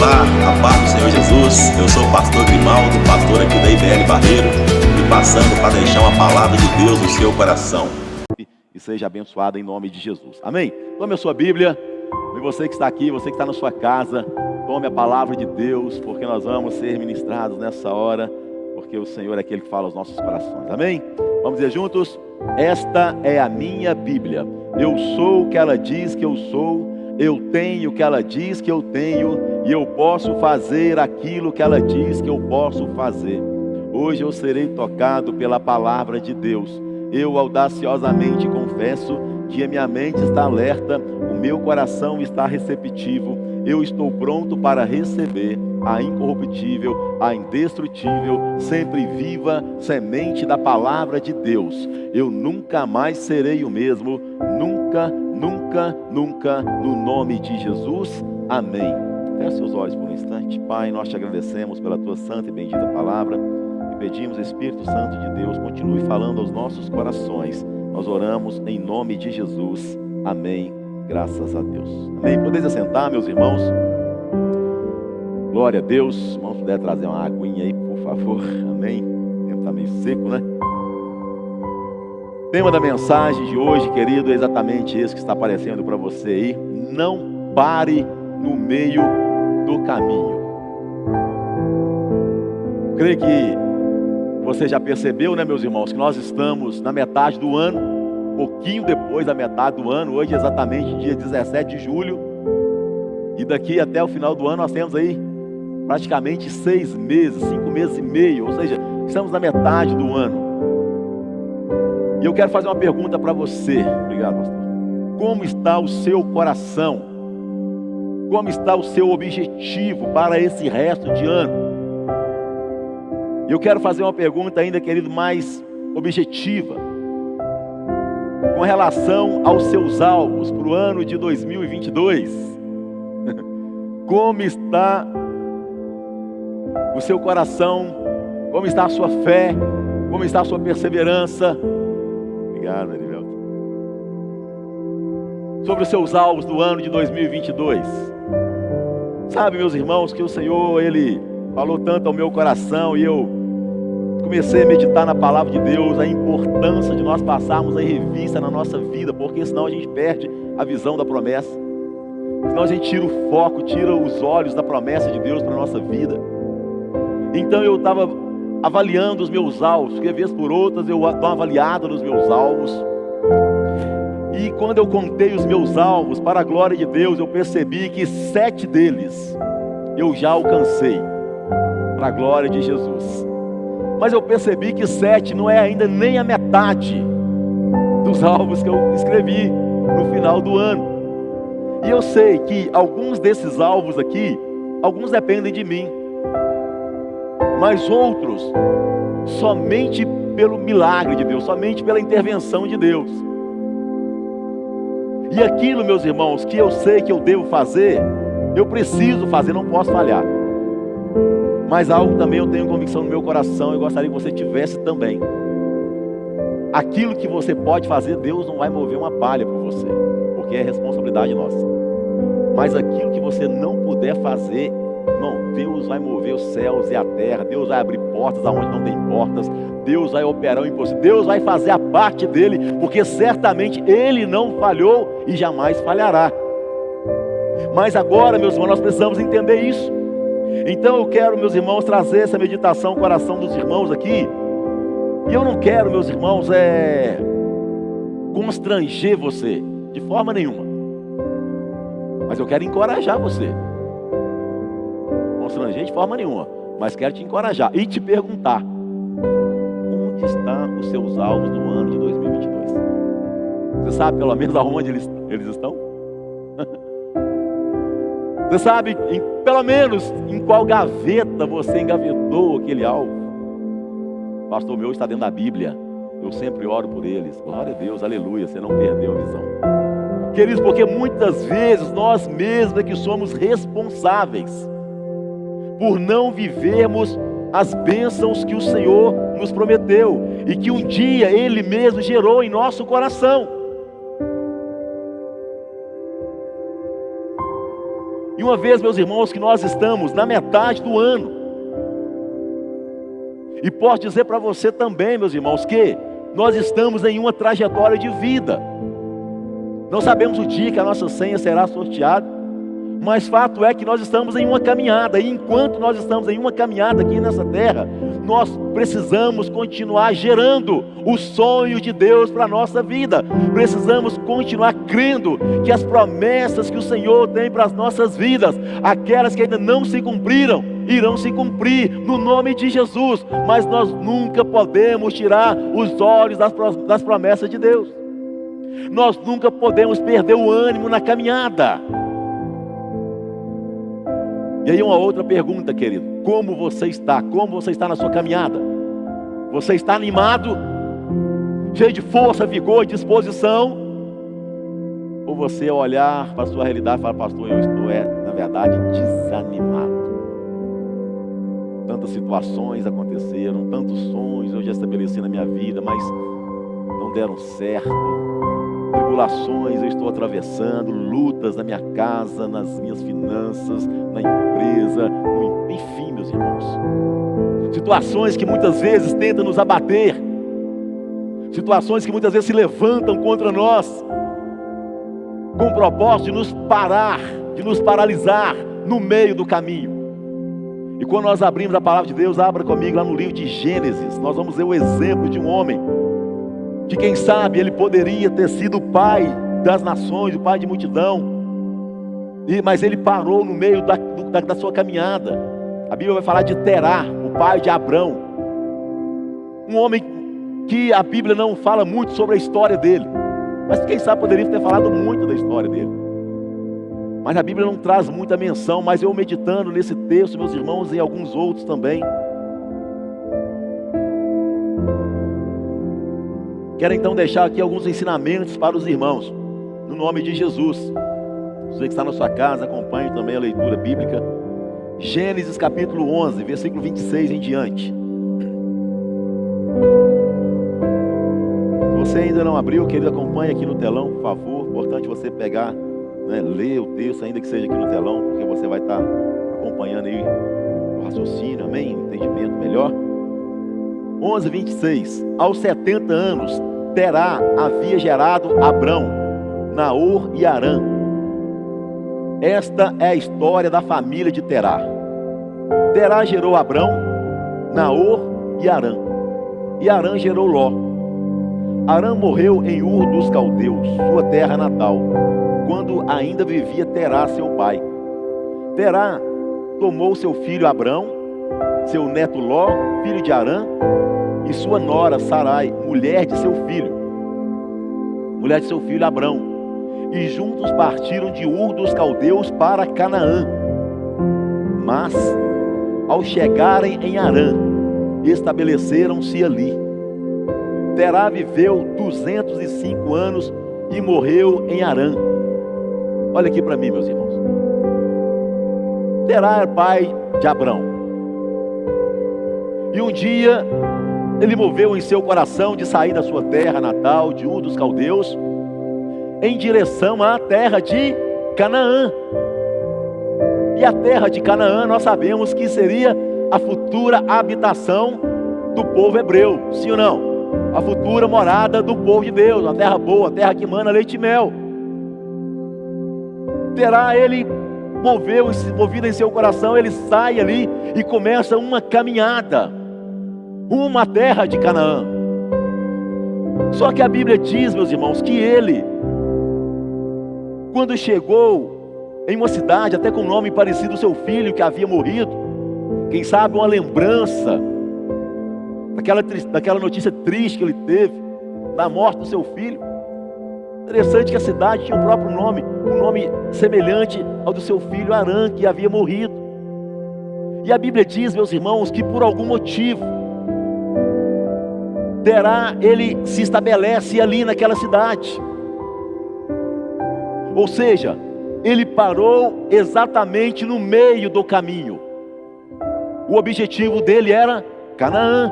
Olá, a paz do Senhor Jesus. Eu sou o pastor Grimaldo, pastor aqui da IBL Barreiro, e passando para deixar uma palavra de Deus no seu coração. E seja abençoado em nome de Jesus. Amém? Tome a sua Bíblia, e você que está aqui, você que está na sua casa, tome a palavra de Deus, porque nós vamos ser ministrados nessa hora, porque o Senhor é aquele que fala aos nossos corações. Amém? Vamos dizer juntos: esta é a minha Bíblia. Eu sou o que ela diz que eu sou. Eu tenho o que ela diz que eu tenho, e eu posso fazer aquilo que ela diz que eu posso fazer. Hoje eu serei tocado pela palavra de Deus. Eu audaciosamente confesso que a minha mente está alerta, o meu coração está receptivo. Eu estou pronto para receber a incorruptível, a indestrutível, sempre viva semente da palavra de Deus. Eu nunca mais serei o mesmo, nunca, nunca, nunca, no nome de Jesus. Amém. Feche seus olhos por um instante. Pai, nós te agradecemos pela tua santa e bendita palavra e pedimos, Espírito Santo de Deus, continue falando aos nossos corações. Nós oramos em nome de Jesus. Amém. Graças a Deus. Amém. Podeis assentar, meus irmãos. Glória a Deus. Se irmãos puder trazer uma aguinha aí, por favor. Amém. O tempo está meio seco, né? O tema da mensagem de hoje, querido, é exatamente esse que está aparecendo para você aí. Não pare no meio do caminho. Eu creio que você já percebeu, né, meus irmãos, que nós estamos na metade do ano, pouquinho depois da metade do ano. Hoje é exatamente dia 17 de julho. E daqui até o final do ano nós temos aí praticamente 6 meses, 5 meses e meio. Ou seja, estamos na metade do ano. E eu quero fazer uma pergunta para você. Obrigado, pastor. Como está o seu coração? Como está o seu objetivo para esse resto de ano? E eu quero fazer uma pergunta ainda, querido, mais objetiva, com relação aos seus alvos para o ano de 2022. Como está o seu coração? Como está a sua fé? Como está a sua perseverança? Obrigado, Arivelto. Sobre os seus alvos do ano de 2022. Sabe, meus irmãos, que o Senhor, Ele falou tanto ao meu coração, e eu comecei a meditar na palavra de Deus, a importância de nós passarmos a revista na nossa vida, porque senão a gente perde a visão da promessa. Senão a gente tira o foco, tira os olhos da promessa de Deus para a nossa vida. Então eu estava avaliando os meus alvos, porque vez por outras eu dou uma avaliada nos meus alvos. E quando eu contei os meus alvos, para a glória de Deus, eu percebi que 7 deles eu já alcancei, para a glória de Jesus. Mas eu percebi que 7 não é ainda nem a metade dos alvos que eu escrevi no final do ano. E eu sei que alguns desses alvos aqui, alguns dependem de mim, mas outros somente pelo milagre de Deus, somente pela intervenção de Deus. E aquilo, meus irmãos, que eu sei que eu devo fazer, eu preciso fazer, não posso falhar. Mas algo também eu tenho convicção no meu coração, eu gostaria que você tivesse também. Aquilo que você pode fazer, Deus não vai mover uma palha por você, porque é responsabilidade nossa. Mas aquilo que você não puder fazer, irmão, Deus vai mover os céus e a terra. Deus vai abrir portas aonde não tem portas. Deus vai operar o impossível. Deus vai fazer a parte dele, porque certamente Ele não falhou e jamais falhará. Mas agora, meus irmãos, nós precisamos entender isso. Então eu quero, meus irmãos, trazer essa meditação ao coração dos irmãos aqui. E eu não quero, meus irmãos, constranger você de forma nenhuma. Mas eu quero encorajar você. Constranger de forma nenhuma, mas quero te encorajar e te perguntar: onde estão os seus alvos do ano de 2022? Você sabe pelo menos aonde eles estão? Você sabe pelo menos em qual gaveta você engavetou aquele alvo? O pastor meu está dentro da Bíblia. Eu sempre oro por eles. Glória a Deus, aleluia, você não perdeu a visão. Queridos, porque muitas vezes nós mesmos é que somos responsáveis por não vivermos as bênçãos que o Senhor nos prometeu e que um dia Ele mesmo gerou em nosso coração. E uma vez, meus irmãos, que nós estamos na metade do ano, e posso dizer para você também, meus irmãos, que nós estamos em uma trajetória de vida. Não sabemos o dia que a nossa senha será sorteada, mas fato é que nós estamos em uma caminhada. E enquanto nós estamos em uma caminhada aqui nessa terra, nós precisamos continuar gerando o sonho de Deus para a nossa vida. Precisamos continuar crendo que as promessas que o Senhor tem para as nossas vidas, aquelas que ainda não se cumpriram, irão se cumprir no nome de Jesus. Mas nós nunca podemos tirar os olhos das promessas de Deus. Nós nunca podemos perder o ânimo na caminhada. E aí uma outra pergunta, querido: como você está? Como você está na sua caminhada? Você está animado? Cheio de força, vigor e disposição? Ou você olhar para a sua realidade e falar: pastor, eu estou, na verdade, desanimado. Tantas situações aconteceram, tantos sonhos eu já estabeleci na minha vida, mas não deram certo. Tribulações eu estou atravessando, lutas na minha casa, nas minhas finanças, na empresa, enfim, meus irmãos. Situações que muitas vezes tentam nos abater, situações que muitas vezes se levantam contra nós, com o propósito de nos parar, de nos paralisar no meio do caminho. E quando nós abrimos a palavra de Deus, abra comigo lá no livro de Gênesis, nós vamos ver o exemplo de um homem que, quem sabe, ele poderia ter sido o pai das nações, o pai de multidão, mas ele parou no meio da sua caminhada. A Bíblia vai falar de Terá, o pai de Abrão, um homem que a Bíblia não fala muito sobre a história dele, mas quem sabe poderia ter falado muito da história dele, mas a Bíblia não traz muita menção. Mas eu, meditando nesse texto, meus irmãos, e alguns outros também, quero então deixar aqui alguns ensinamentos para os irmãos, no nome de Jesus. Você que está na sua casa, acompanhe também a leitura bíblica. Gênesis capítulo 11, versículo 26 em diante. Se você ainda não abriu, querido, acompanhe aqui no telão, por favor. Importante você pegar, ler o texto, ainda que seja aqui no telão, porque você vai estar acompanhando aí o raciocínio, amém? O entendimento melhor. 11, 26. Aos 70 anos, Terá havia gerado Abrão, Naor e Harã. Esta é a história da família de Terá. Terá gerou Abrão, Naor e Harã. E Harã gerou Ló. Harã morreu em Ur dos Caldeus, sua terra natal, quando ainda vivia Terá, seu pai. Terá tomou seu filho Abrão, seu neto Ló, filho de Harã, e sua nora Sarai, mulher de seu filho Abrão, e juntos partiram de Ur dos Caldeus para Canaã. Mas, ao chegarem em Harã, estabeleceram-se ali. Terá viveu 205 anos e morreu em Harã. Olha aqui para mim, meus irmãos. Terá era pai de Abrão, e um dia ele moveu em seu coração de sair da sua terra natal, de Ur dos Caldeus, em direção à terra de Canaã. E a terra de Canaã, nós sabemos que seria a futura habitação do povo hebreu, sim ou não? A futura morada do povo de Deus, uma terra boa, a terra que mana leite e mel. Terá, ele movido em seu coração, ele sai ali e começa uma caminhada, uma terra de Canaã. Só que a Bíblia diz, meus irmãos, que ele, quando chegou em uma cidade, até com um nome parecido ao seu filho que havia morrido, quem sabe uma lembrança daquela notícia triste que ele teve, da morte do seu filho. Interessante que a cidade tinha o próprio nome, um nome semelhante ao do seu filho Harã, que havia morrido. E a Bíblia diz, meus irmãos, que por algum motivo, Terá, ele se estabelece ali naquela cidade. Ou seja, ele parou exatamente no meio do caminho. O objetivo dele era Canaã.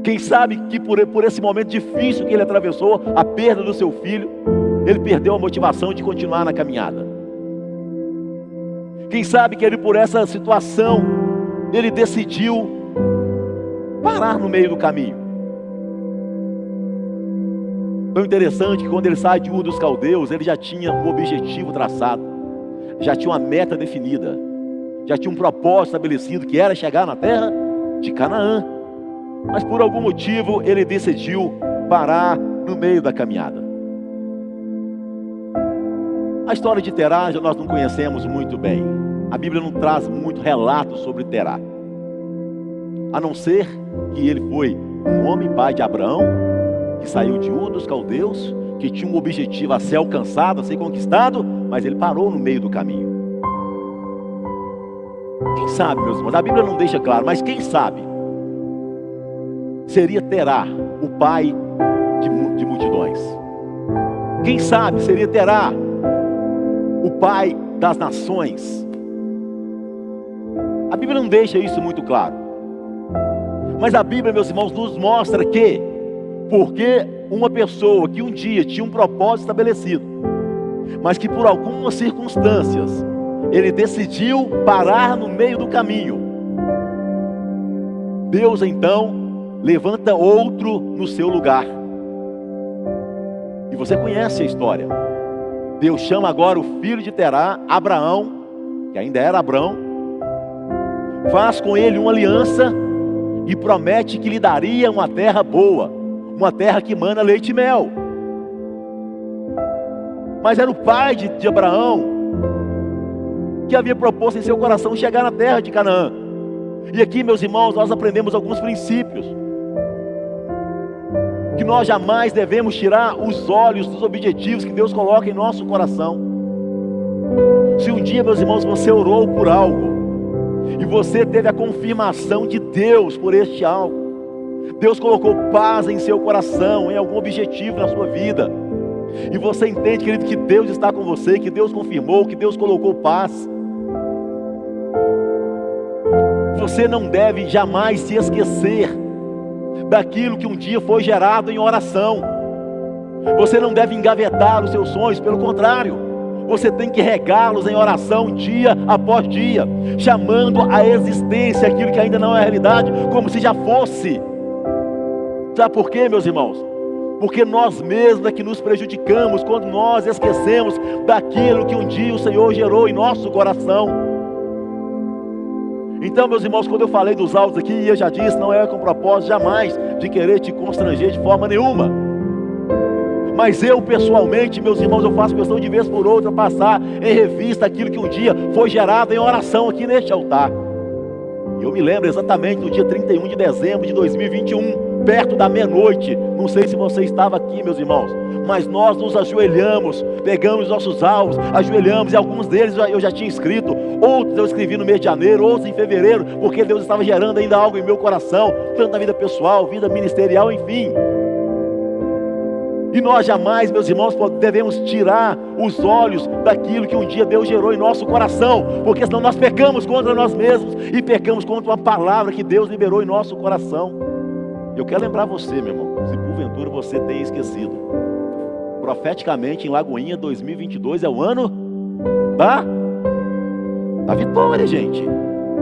Quem sabe que por esse momento difícil que ele atravessou, a perda do seu filho, ele perdeu a motivação de continuar na caminhada. Quem sabe que ele, por essa situação, ele decidiu parar no meio do caminho. Foi interessante que quando ele sai de Ur dos Caldeus, ele já tinha um objetivo traçado, já tinha uma meta definida, já tinha um propósito estabelecido, que era chegar na terra de Canaã. Mas por algum motivo ele decidiu parar no meio da caminhada. A história de Terá nós não conhecemos muito bem. A Bíblia não traz muito relato sobre Terá, a não ser que ele foi um homem pai de Abraão, que saiu de Ur dos Caldeus, que tinha um objetivo a ser alcançado, a ser conquistado, mas ele parou no meio do caminho. Quem sabe, meus irmãos, a Bíblia não deixa claro, mas quem sabe seria Terá o pai de multidões. Quem sabe seria Terá o pai das nações. A Bíblia não deixa isso muito claro, mas a Bíblia, meus irmãos, nos mostra que porque uma pessoa que um dia tinha um propósito estabelecido, mas que por algumas circunstâncias ele decidiu parar no meio do caminho, Deus então levanta outro no seu lugar. E você conhece a história. Deus chama agora o filho de Terá, Abraão, que ainda era Abrão, faz com ele uma aliança e promete que lhe daria uma terra boa, uma terra que mana leite e mel. Mas era o pai de Abraão que havia proposto em seu coração chegar na terra de Canaã. E aqui, meus irmãos, nós aprendemos alguns princípios, que nós jamais devemos tirar os olhos dos objetivos que Deus coloca em nosso coração. Se um dia, meus irmãos, você orou por algo e você teve a confirmação de Deus por este algo, Deus colocou paz em seu coração, em algum objetivo na sua vida, e você entende, querido, que Deus está com você, que Deus confirmou, que Deus colocou paz, você não deve jamais se esquecer daquilo que um dia foi gerado em oração. Você não deve engavetar os seus sonhos, pelo contrário, você tem que regá-los em oração dia após dia, chamando à existência aquilo que ainda não é realidade, como se já fosse. Sabe por quê, meus irmãos? Porque nós mesmos é que nos prejudicamos quando nós esquecemos daquilo que um dia o Senhor gerou em nosso coração. Então, meus irmãos, quando eu falei dos áudios aqui, eu já disse, não é com propósito jamais de querer te constranger de forma nenhuma. Mas eu pessoalmente, meus irmãos, eu faço questão de vez por outra passar em revista aquilo que um dia foi gerado em oração aqui neste altar. E eu me lembro exatamente do dia 31 de dezembro de 2021, perto da meia-noite. Não sei se você estava aqui, meus irmãos, mas nós nos ajoelhamos, pegamos os nossos alvos, ajoelhamos, e alguns deles eu já tinha escrito, outros eu escrevi no mês de janeiro, outros em fevereiro, porque Deus estava gerando ainda algo em meu coração, tanto na vida pessoal, vida ministerial, enfim. E nós jamais, meus irmãos, devemos tirar os olhos daquilo que um dia Deus gerou em nosso coração, porque senão nós pecamos contra nós mesmos e pecamos contra uma palavra que Deus liberou em nosso coração. Eu quero lembrar você, meu irmão, se porventura você tenha esquecido, profeticamente em Lagoinha 2022 é o ano da vitória, gente.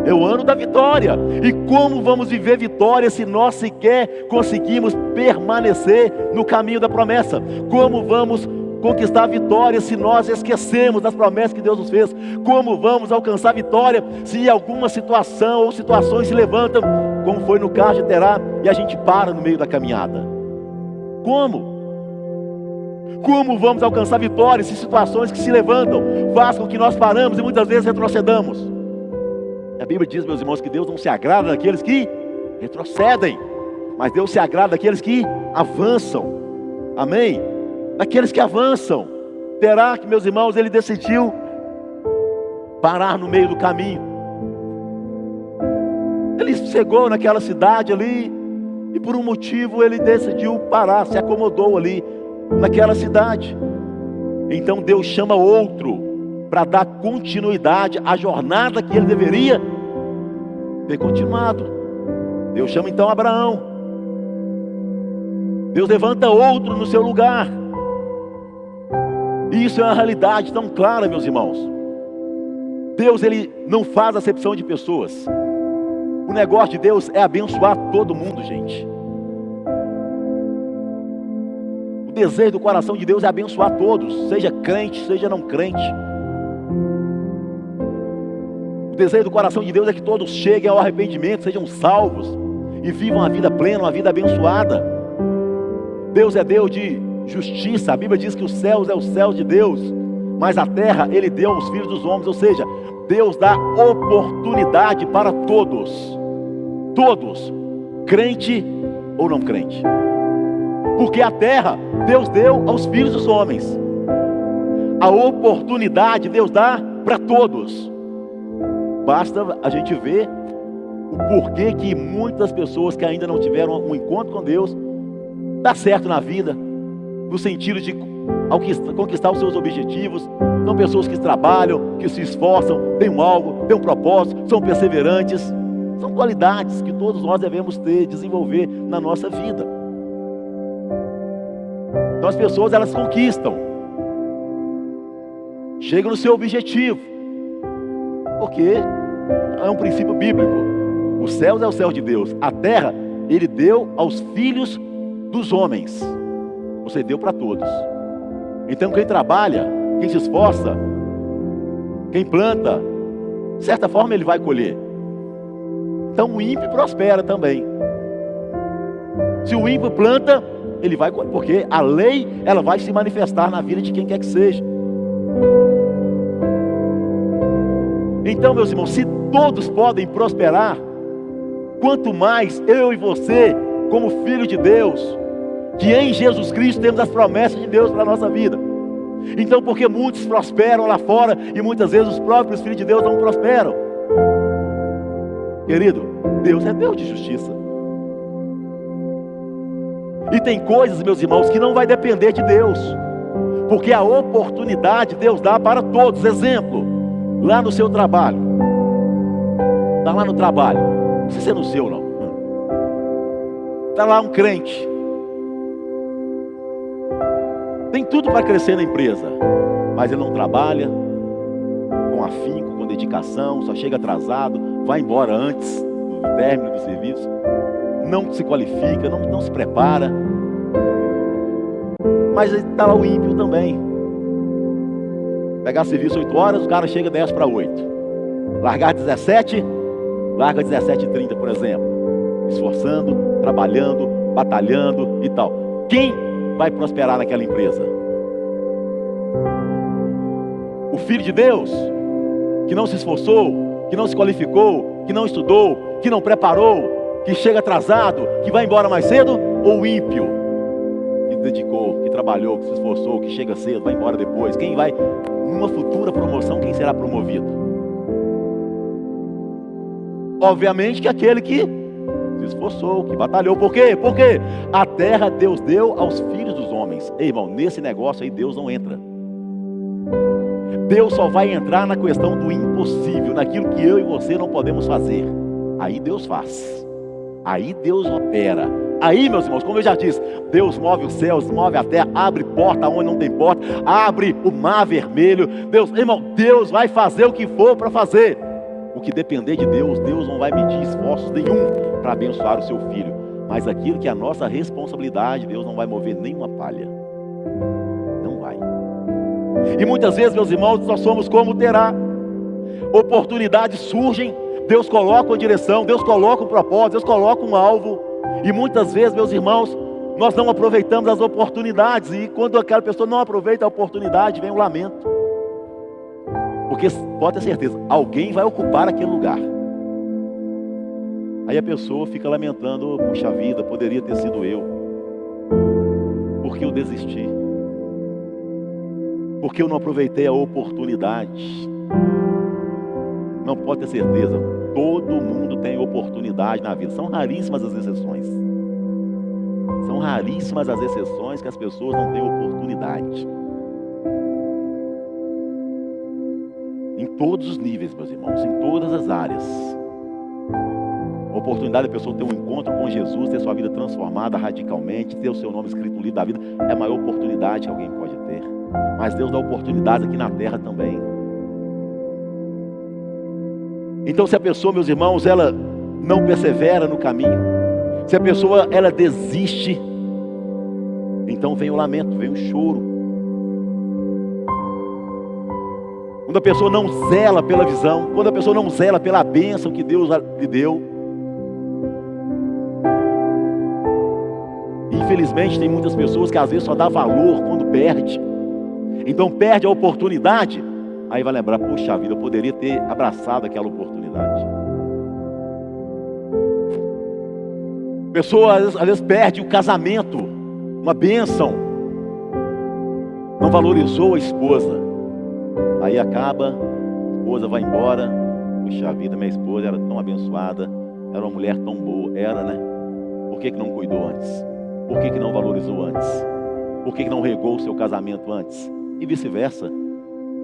É o ano da vitória. E como vamos viver vitória se nós sequer conseguimos permanecer no caminho da promessa? Como vamos conquistar a vitória se nós esquecemos das promessas que Deus nos fez? Como vamos alcançar a vitória se alguma situação ou situações se levantam, como foi no caso de Terá, e a gente para no meio da caminhada? Como? Como vamos alcançar a vitória se situações que se levantam fazem com que nós paramos e muitas vezes retrocedamos? A Bíblia diz, meus irmãos, que Deus não se agrada daqueles que retrocedem, mas Deus se agrada daqueles que avançam. Amém? Daqueles que avançam. Terá que, meus irmãos, ele decidiu parar no meio do caminho. Ele chegou naquela cidade ali e por um motivo ele decidiu parar, se acomodou ali naquela cidade. Então Deus chama outro para dar continuidade à jornada que ele deveria ter continuado. Deus chama então Abraão. Deus levanta outro no seu lugar. E isso é uma realidade tão clara, meus irmãos. Deus, Ele não faz acepção de pessoas. O negócio de Deus é abençoar todo mundo, gente. O desejo do coração de Deus é abençoar todos, seja crente, seja não crente. O desejo do coração de Deus é que todos cheguem ao arrependimento, sejam salvos e vivam a vida plena, uma vida abençoada. Deus é Deus de justiça. A Bíblia diz que os céus é o céu de Deus, mas a terra Ele deu aos filhos dos homens. Ou seja, Deus dá oportunidade para todos. Todos, crente ou não crente. Porque a terra Deus deu aos filhos dos homens. A oportunidade Deus dá para todos. Basta a gente ver o porquê que muitas pessoas que ainda não tiveram um encontro com Deus dá certo na vida, no sentido de conquistar os seus objetivos. São pessoas que trabalham, que se esforçam, têm um alvo, têm um propósito, são perseverantes. São qualidades que todos nós devemos ter, desenvolver na nossa vida. Então as pessoas, elas conquistam, chegam no seu objetivo, porque é um princípio bíblico. Os céus é o céu de Deus, a terra Ele deu aos filhos dos homens. Você deu para todos. Então quem trabalha, quem se esforça, quem planta, de certa forma ele vai colher. Então o ímpio prospera também. Se o ímpio planta, ele vai colher, porque a lei, ela vai se manifestar na vida de quem quer que seja. Então, meus irmãos, se todos podem prosperar, quanto mais eu e você, como filho de Deus, que em Jesus Cristo temos as promessas de Deus para a nossa vida. Então, porque muitos prosperam lá fora e muitas vezes os próprios filhos de Deus não prosperam? Querido, Deus é Deus de justiça. E tem coisas, meus irmãos, que não vai depender de Deus, porque a oportunidade Deus dá para todos. Exemplo, lá no seu trabalho. Está lá no trabalho, não precisa ser no seu não. Está lá um crente, tem tudo para crescer na empresa, mas ele não trabalha com afinco, com dedicação, só chega atrasado, vai embora antes do término do serviço, não se qualifica, não se prepara. Mas está lá o ímpio também. Pegar serviço 8 horas, o cara chega 10 para 8. Largar 17, larga 17h30, por exemplo. Esforçando, trabalhando, batalhando e tal. Quem vai prosperar naquela empresa? O filho de Deus, que não se esforçou, que não se qualificou, que não estudou, que não preparou, que chega atrasado, que vai embora mais cedo? Ou o ímpio, que dedicou, que trabalhou, que se esforçou, que chega cedo, vai embora depois? Quem vai, numa futura promoção, quem será promovido? Obviamente que aquele que se esforçou, que batalhou. Por quê? Porque a terra Deus deu aos filhos dos homens. Ei, irmão, nesse negócio aí Deus não entra. Deus só vai entrar na questão do impossível, naquilo que eu e você não podemos fazer. Aí Deus faz. Aí Deus opera. Aí, meus irmãos, como eu já disse, Deus move os céus, move a terra, abre porta onde não tem porta, abre o mar vermelho. Deus, irmão, Deus vai fazer o que for para fazer. O que depender de Deus, Deus não vai medir esforços nenhum para abençoar o seu filho. Mas aquilo que é a nossa responsabilidade, Deus não vai mover nenhuma palha. Não vai. E muitas vezes, meus irmãos, nós somos como Terá. Oportunidades surgem, Deus coloca uma direção, Deus coloca um propósito, Deus coloca um alvo. E muitas vezes, meus irmãos, nós não aproveitamos as oportunidades. E quando aquela pessoa não aproveita a oportunidade, vem o lamento. Porque pode ter certeza, alguém vai ocupar aquele lugar. Aí a pessoa fica lamentando: puxa vida, poderia ter sido eu. Porque eu desisti. Porque eu não aproveitei a oportunidade. Não pode ter certeza, todo mundo tem oportunidade na vida. São raríssimas as exceções. São raríssimas as exceções que as pessoas não têm oportunidade. Em todos os níveis, meus irmãos, em todas as áreas. oportunidade da pessoa ter um encontro com Jesus, ter sua vida transformada radicalmente, ter o seu nome escrito no livro da vida, é a maior oportunidade que alguém pode ter. Mas Deus dá oportunidades aqui na terra também. Então, se a pessoa, meus irmãos, ela não persevera no caminho, se a pessoa ela desiste, então vem o lamento, vem o choro. Quando a pessoa não zela pela visão, quando a pessoa não zela pela bênção que Deus lhe deu. Infelizmente tem muitas pessoas que às vezes só dá valor quando perde. Então perde a oportunidade, aí vai lembrar, puxa vida, eu poderia ter abraçado aquela oportunidade. A pessoa às vezes perde o casamento, uma bênção, não valorizou a esposa, aí acaba, a esposa vai embora, puxa vida, minha esposa era tão abençoada, era uma mulher tão boa, era, né? Por que não cuidou antes? Por que não valorizou antes? Por que não regou o seu casamento antes? E vice-versa.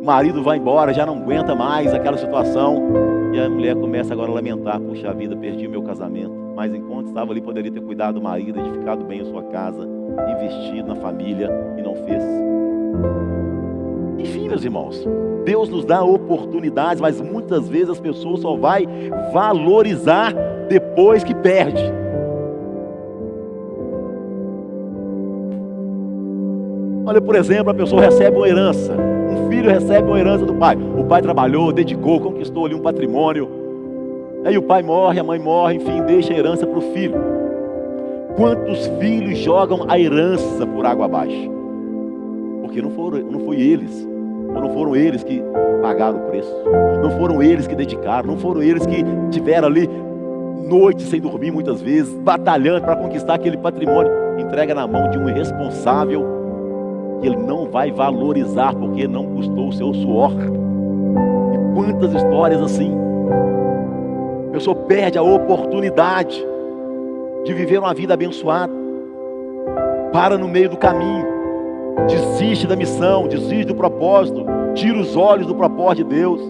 O marido vai embora, já não aguenta mais aquela situação, e a mulher começa agora a lamentar, puxa vida, perdi o meu casamento. Mas enquanto estava ali, poderia ter cuidado do marido, edificado bem a sua casa, investido na família, e não fez. Enfim, meus irmãos, Deus nos dá oportunidades, mas muitas vezes as pessoas só vão valorizar depois que perde. Olha, por exemplo, a pessoa recebe uma herança, um filho recebe uma herança do pai. O pai trabalhou, dedicou, conquistou ali um patrimônio. Aí o pai morre, a mãe morre, enfim, deixa a herança para o filho. Quantos filhos jogam a herança por água abaixo? Porque não foi eles, ou não foram eles que pagaram o preço, não foram eles que dedicaram, não foram eles que tiveram ali noites sem dormir muitas vezes, batalhando para conquistar aquele patrimônio. Entrega na mão de um irresponsável, que ele não vai valorizar porque não custou o seu suor. E quantas histórias assim. A pessoa perde a oportunidade de viver uma vida abençoada, para no meio do caminho, desiste da missão, desiste do propósito, tira os olhos do propósito de Deus.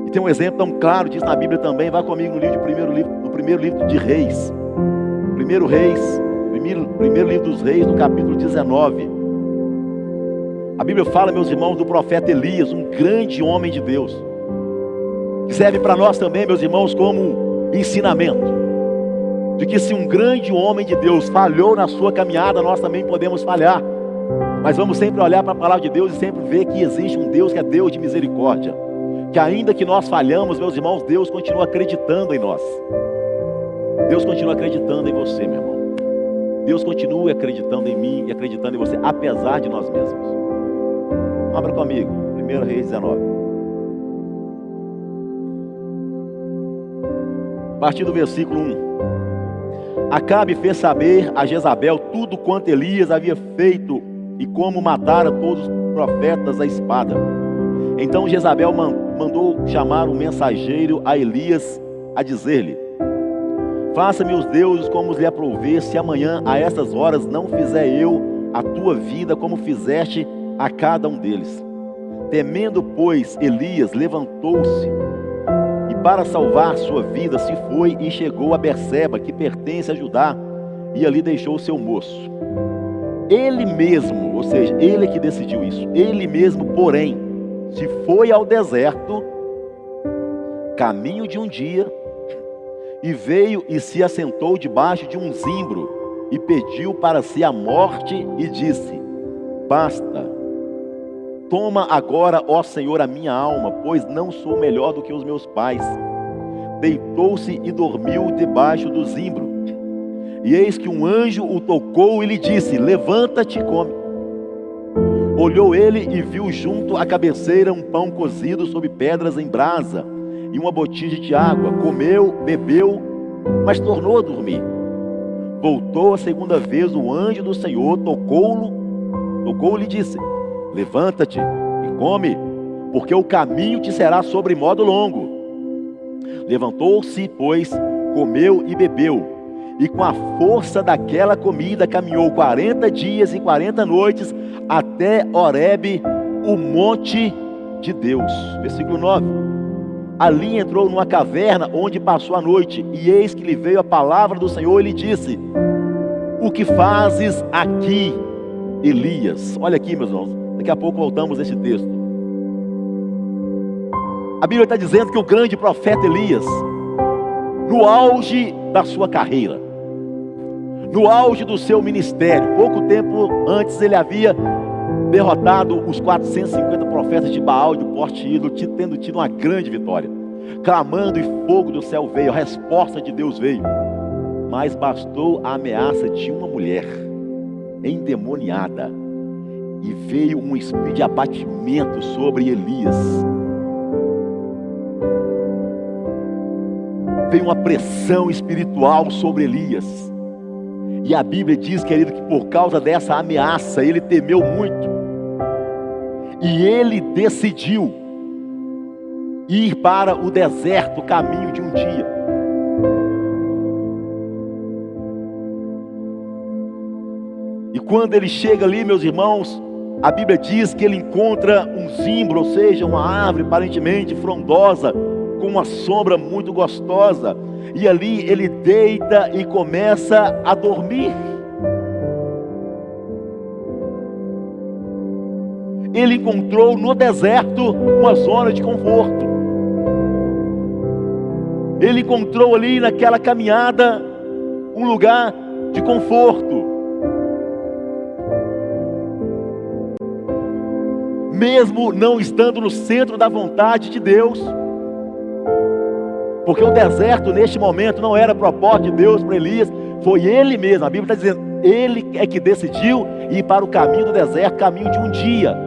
E tem um exemplo tão claro disso na Bíblia também. Vai comigo no primeiro livro de Reis, primeiro livro dos Reis, no capítulo 19. A Bíblia fala, meus irmãos, do profeta Elias, um grande homem de Deus, que serve para nós também, meus irmãos, como ensinamento, de que se um grande homem de Deus falhou na sua caminhada, nós também podemos falhar. Mas vamos sempre olhar para a palavra de Deus e sempre ver que existe um Deus que é Deus de misericórdia, que ainda que nós falhamos, meus irmãos, Deus continua acreditando em nós. Deus continua acreditando em você, meu irmão. Deus continua acreditando em mim e acreditando em você, apesar de nós mesmos. Abra comigo, 1 Reis 19. A partir do versículo 1. Acabe fez saber a Jezabel tudo quanto Elias havia feito e como matara todos os profetas à espada. Então Jezabel mandou chamar o mensageiro a Elias, a dizer-lhe: faça-me os deuses como lhe aprouver, se amanhã a estas horas não fizer eu a tua vida como fizeste a cada um deles. Temendo, pois, Elias levantou-se e para salvar sua vida se foi e chegou a Berseba, que pertence a Judá, e ali deixou o seu moço. Ele mesmo, ou seja, ele que decidiu isso, ele mesmo, porém, se foi ao deserto, caminho de um dia, e veio e se assentou debaixo de um zimbro, e pediu para si a morte, e disse: basta, toma agora, ó Senhor, a minha alma, pois não sou melhor do que os meus pais. Deitou-se e dormiu debaixo do zimbro. E eis que um anjo o tocou e lhe disse: levanta-te e come. Olhou ele e viu junto à cabeceira um pão cozido sobre pedras em brasa e uma botija de água. Comeu, bebeu, mas tornou a dormir. Voltou a segunda vez o anjo do Senhor, tocou-lhe e disse: levanta-te e come, porque o caminho te será sobre modo longo. Levantou-se, pois, comeu e bebeu, e com a força daquela comida caminhou 40 dias e 40 noites até Horebe, o monte de Deus. Versículo 9. Ali entrou numa caverna onde passou a noite, e eis que lhe veio a palavra do Senhor e lhe disse: o que fazes aqui, Elias? Olha aqui, meus irmãos, daqui a pouco voltamos a esse texto. A Bíblia está dizendo que o grande profeta Elias, no auge da sua carreira, no auge do seu ministério, pouco tempo antes ele havia derrotado os 450 profetas de Baal e do Poste Ídolo, tendo tido uma grande vitória, clamando, e fogo do céu veio, a resposta de Deus veio. Mas bastou a ameaça de uma mulher endemoniada, e veio um espírito de abatimento sobre Elias. Veio uma pressão espiritual sobre Elias. E a Bíblia diz, querido, que por causa dessa ameaça, ele temeu muito. E ele decidiu ir para o deserto, caminho de um dia. E quando ele chega ali, meus irmãos, a Bíblia diz que ele encontra um zimbro, ou seja, uma árvore aparentemente frondosa, com uma sombra muito gostosa. E ali ele deita e começa a dormir. Ele encontrou no deserto uma zona de conforto. Ele encontrou ali naquela caminhada um lugar de conforto. Mesmo não estando no centro da vontade de Deus, porque o deserto neste momento não era propósito de Deus para Elias, foi ele mesmo. A Bíblia está dizendo, ele é que decidiu ir para o caminho do deserto, caminho de um dia.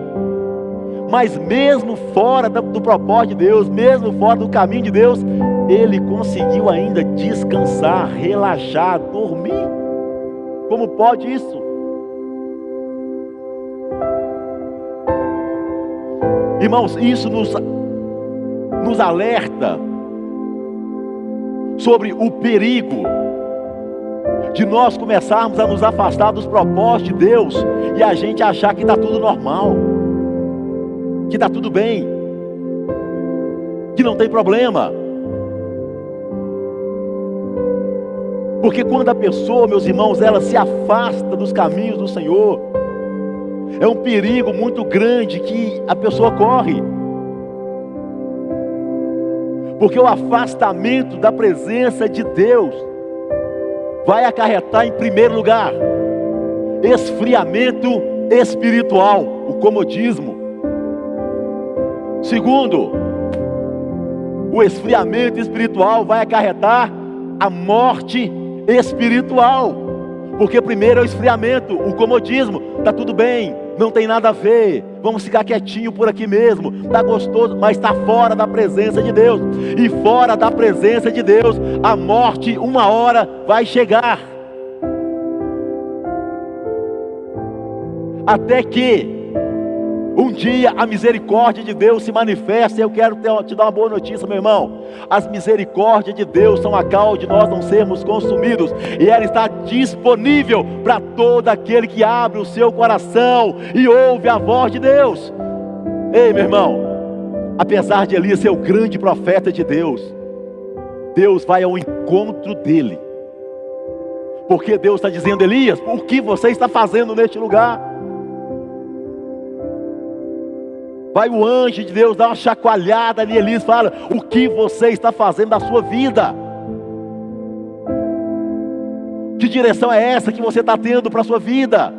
Mas mesmo fora do propósito de Deus, mesmo fora do caminho de Deus, ele conseguiu ainda descansar, relaxar, dormir. Como pode isso? Irmãos, isso nos alerta sobre o perigo de nós começarmos a nos afastar dos propósitos de Deus e a gente achar que está tudo normal, que está tudo bem, que não tem problema. Porque quando a pessoa, meus irmãos, ela se afasta dos caminhos do Senhor, é um perigo muito grande que a pessoa corre. Porque o afastamento da presença de Deus vai acarretar, em primeiro lugar, esfriamento espiritual, o comodismo. Segundo, o esfriamento espiritual vai acarretar a morte espiritual. Porque primeiro é o esfriamento, o comodismo, está tudo bem, não tem nada a ver, vamos ficar quietinho por aqui mesmo, está gostoso, mas está fora da presença de Deus. E fora da presença de Deus, a morte uma hora vai chegar. Até que um dia a misericórdia de Deus se manifesta. E eu quero te dar uma boa notícia, meu irmão. As misericórdias de Deus são a causa de nós não sermos consumidos, e ela está disponível para todo aquele que abre o seu coração e ouve a voz de Deus. Ei, meu irmão, apesar de Elias ser o grande profeta de Deus, Deus vai ao encontro dele. Porque Deus está dizendo: Elias, o que você está fazendo neste lugar? Vai o anjo de Deus dar uma chacoalhada ali, Elias fala: o que você está fazendo da sua vida? Que direção é essa que você está tendo para a sua vida?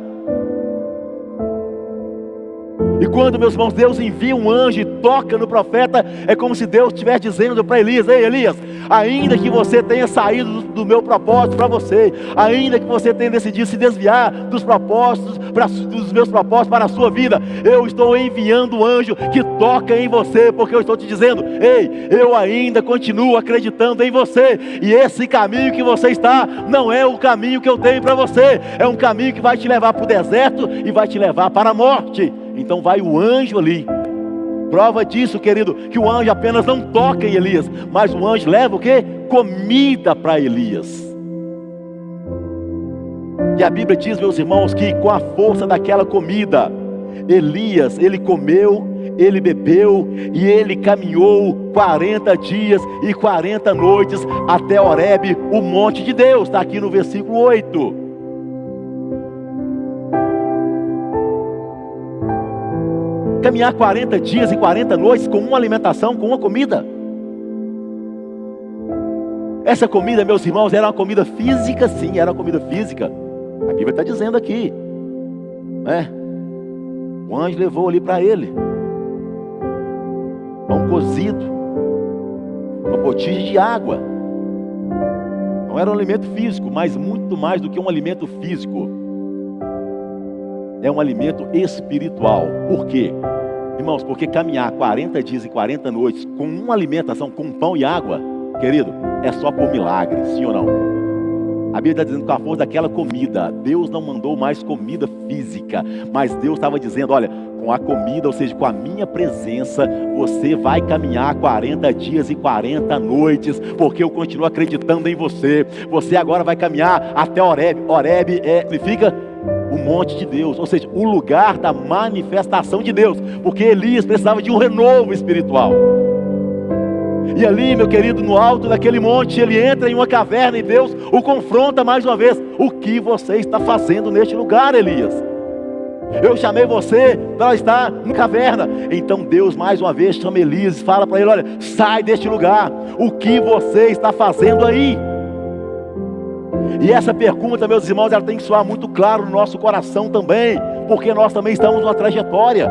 E quando, meus irmãos, Deus envia um anjo e toca no profeta, é como se Deus estivesse dizendo para Elias: ei, Elias, ainda que você tenha saído do meu propósito para você, ainda que você tenha decidido se desviar dos meus propósitos para a sua vida, eu estou enviando um anjo que toca em você, porque eu estou te dizendo: ei, eu ainda continuo acreditando em você, e esse caminho que você está, não é o caminho que eu tenho para você, é um caminho que vai te levar para o deserto e vai te levar para a morte. Então vai o anjo ali. Prova disso, querido, que o anjo apenas não toca em Elias, mas o anjo leva o quê? Comida para Elias. E a Bíblia diz, meus irmãos, que com a força daquela comida, Elias, ele comeu ele bebeu e ele caminhou 40 dias e 40 noites até Horebe, o monte de Deus. Está aqui no versículo 8. Caminhar 40 dias e 40 noites com uma alimentação, com uma comida. Essa comida, meus irmãos, era uma comida física, sim, era uma comida física. A Bíblia está dizendo aqui, né? O anjo levou ali para ele pão cozido, uma botija de água. Não era um alimento físico, mas muito mais do que um alimento físico. É um alimento espiritual. Por quê? Irmãos, porque caminhar 40 dias e 40 noites com uma alimentação, com pão e água, querido, é só por milagre, sim ou não? A Bíblia está dizendo que com a força daquela comida, Deus não mandou mais comida física, mas Deus estava dizendo, olha, com a comida, ou seja, com a minha presença, você vai caminhar 40 dias e 40 noites, porque eu continuo acreditando em você. Você agora vai caminhar até Horebe. Horebe significa o monte de Deus, ou seja, o lugar da manifestação de Deus, porque Elias precisava de um renovo espiritual. E ali, meu querido, no alto daquele monte, ele entra em uma caverna e Deus o confronta mais uma vez. O que você está fazendo neste lugar, Elias? Eu chamei você para estar na caverna. Então Deus mais uma vez chama Elias e fala para ele, olha, sai deste lugar. O que você está fazendo aí? E essa pergunta, meus irmãos, ela tem que soar muito claro no nosso coração também, porque nós também estamos numa trajetória.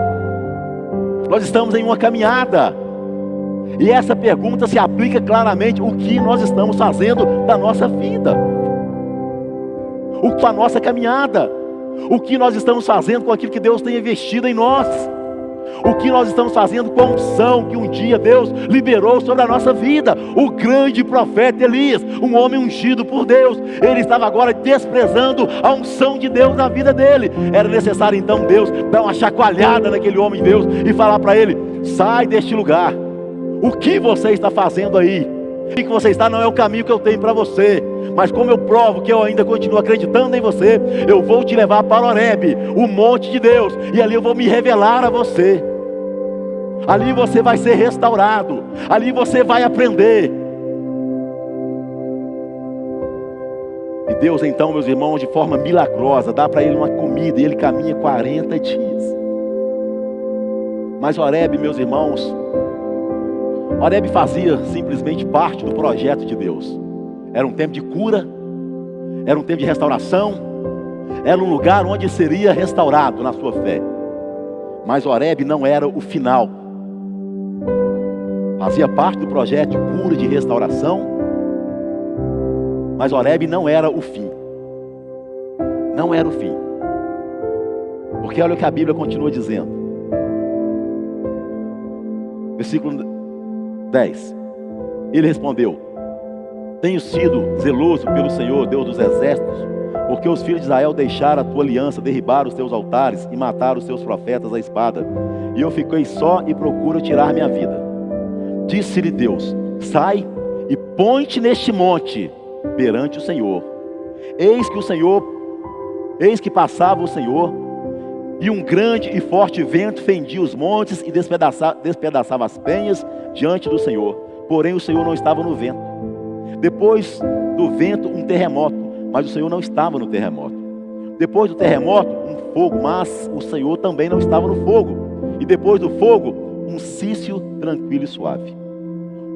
Nós estamos em uma caminhada. E essa pergunta se aplica claramente o que nós estamos fazendo da nossa vida, a nossa caminhada, o que nós estamos fazendo com aquilo que Deus tem investido em nós, o que nós estamos fazendo com a unção que um dia Deus liberou sobre a nossa vida. O grande profeta Elias, um homem ungido por Deus, ele estava agora desprezando a unção de Deus na vida dele. Era necessário então Deus dar uma chacoalhada naquele homem de Deus e falar para ele, sai deste lugar. O que você está fazendo aí? O que você está não é o caminho que eu tenho para você. Mas como eu provo que eu ainda continuo acreditando em você, eu vou te levar para Horebe, o monte de Deus. E ali eu vou me revelar a você. Ali você vai ser restaurado. Ali você vai aprender. E Deus então, meus irmãos, de forma milagrosa, dá para ele uma comida. E ele caminha 40 dias. Mas Horebe, meus irmãos, Horebe fazia simplesmente parte do projeto de Deus. Era um tempo de cura, era um tempo de restauração, era um lugar onde seria restaurado na sua fé. Mas Horebe não era o final. Fazia parte do projeto de cura, de restauração, mas Horebe não era o fim. Não era o fim. Porque olha o que a Bíblia continua dizendo. Versículo 10. Ele respondeu, tenho sido zeloso pelo Senhor, Deus dos exércitos, porque os filhos de Israel deixaram a tua aliança, derribaram os teus altares e mataram os teus profetas à espada. E eu fiquei só e procuro tirar minha vida. Disse-lhe Deus, sai e põe-te neste monte perante o Senhor. Eis que passava o Senhor, e um grande e forte vento fendia os montes e despedaçava as penhas diante do Senhor. Porém o Senhor não estava no vento. Depois do vento um terremoto, mas o Senhor não estava no terremoto. Depois do terremoto um fogo, mas o Senhor também não estava no fogo. E depois do fogo um cício tranquilo e suave.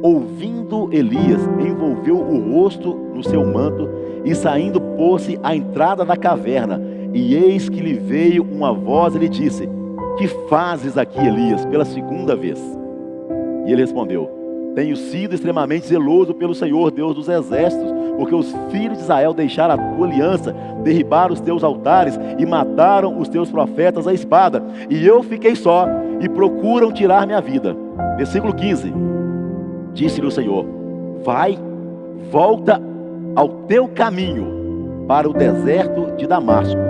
Ouvindo Elias, envolveu o rosto no seu manto e saindo pôs-se à entrada da caverna. E eis que lhe veio uma voz e lhe disse, que fazes aqui, Elias, pela segunda vez? E ele respondeu, tenho sido extremamente zeloso pelo Senhor, Deus dos exércitos, porque os filhos de Israel deixaram a tua aliança, derribaram os teus altares e mataram os teus profetas à espada. E eu fiquei só e procuram tirar minha vida. Versículo 15. Disse-lhe o Senhor, vai, volta ao teu caminho para o deserto de Damasco.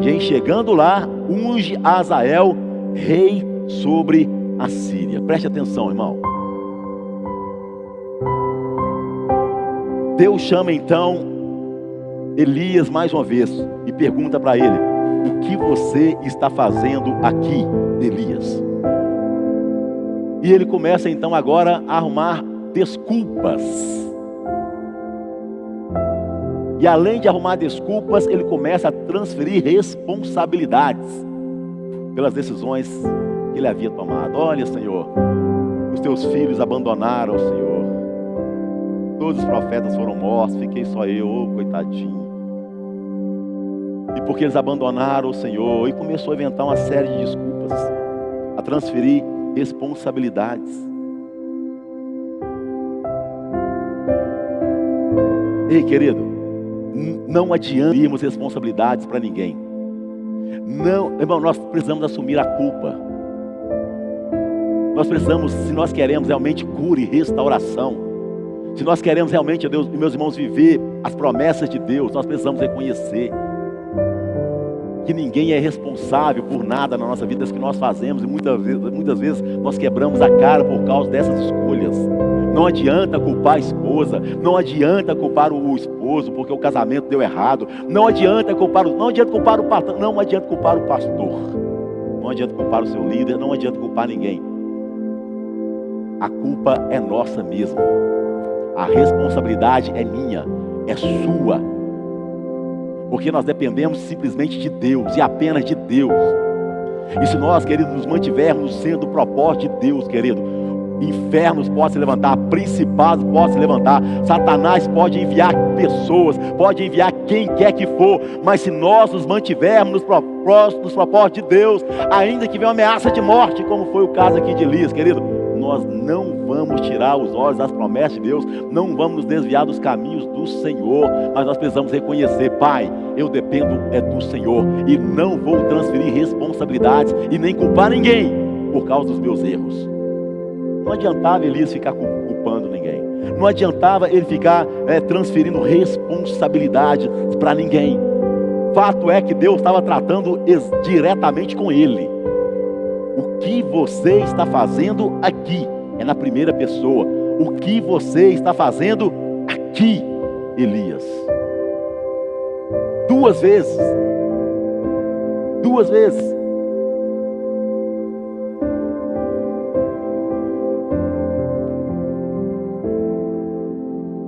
E em chegando lá, unge Azael, rei sobre a Síria. Preste atenção, irmão. Deus chama então Elias mais uma vez e pergunta para ele, o que você está fazendo aqui, Elias? E ele começa então agora a arrumar desculpas. E além de arrumar desculpas, ele começa a transferir responsabilidades pelas decisões que ele havia tomado. Olha, Senhor, os teus filhos abandonaram o Senhor. Todos os profetas foram mortos, fiquei só eu, oh, coitadinho. E porque eles abandonaram o Senhor, e começou a inventar uma série de desculpas, a transferir responsabilidades. Ei, querido, não adianta irmos responsabilidades para ninguém. Não, irmão, nós precisamos assumir a culpa. Nós precisamos, se nós queremos realmente cura e restauração, se nós queremos realmente, Deus, meus irmãos, viver as promessas de Deus, nós precisamos reconhecer que ninguém é responsável por nada na nossa vida, das que nós fazemos, e muitas vezes nós quebramos a cara por causa dessas escolhas. Não adianta culpar a esposa, não adianta culpar o esposo porque o casamento deu errado, não adianta culpar o pastor, não adianta culpar o pastor, não adianta culpar o seu líder, não adianta culpar ninguém. A culpa é nossa mesmo. A responsabilidade é minha, é sua. Porque nós dependemos simplesmente de Deus e apenas de Deus. E se nós, queridos, nos mantivermos sendo o propósito de Deus, querido, infernos podem se levantar, principados podem se levantar, Satanás pode enviar pessoas, pode enviar quem quer que for, mas se nós nos mantivermos nos propósitos de Deus, ainda que venha uma ameaça de morte, como foi o caso aqui de Elias, querido, nós não vamos tirar os olhos das promessas de Deus, não vamos nos desviar dos caminhos do Senhor, mas nós precisamos reconhecer: Pai, eu dependo do Senhor, e não vou transferir responsabilidades, e nem culpar ninguém, por causa dos meus erros. Não adiantava Elias ficar culpando ninguém, não adiantava ele ficar transferindo responsabilidade para ninguém. Fato é que Deus estava tratando diretamente com ele. O que você está fazendo aqui? É na primeira pessoa. O que você está fazendo aqui, Elias? Duas vezes.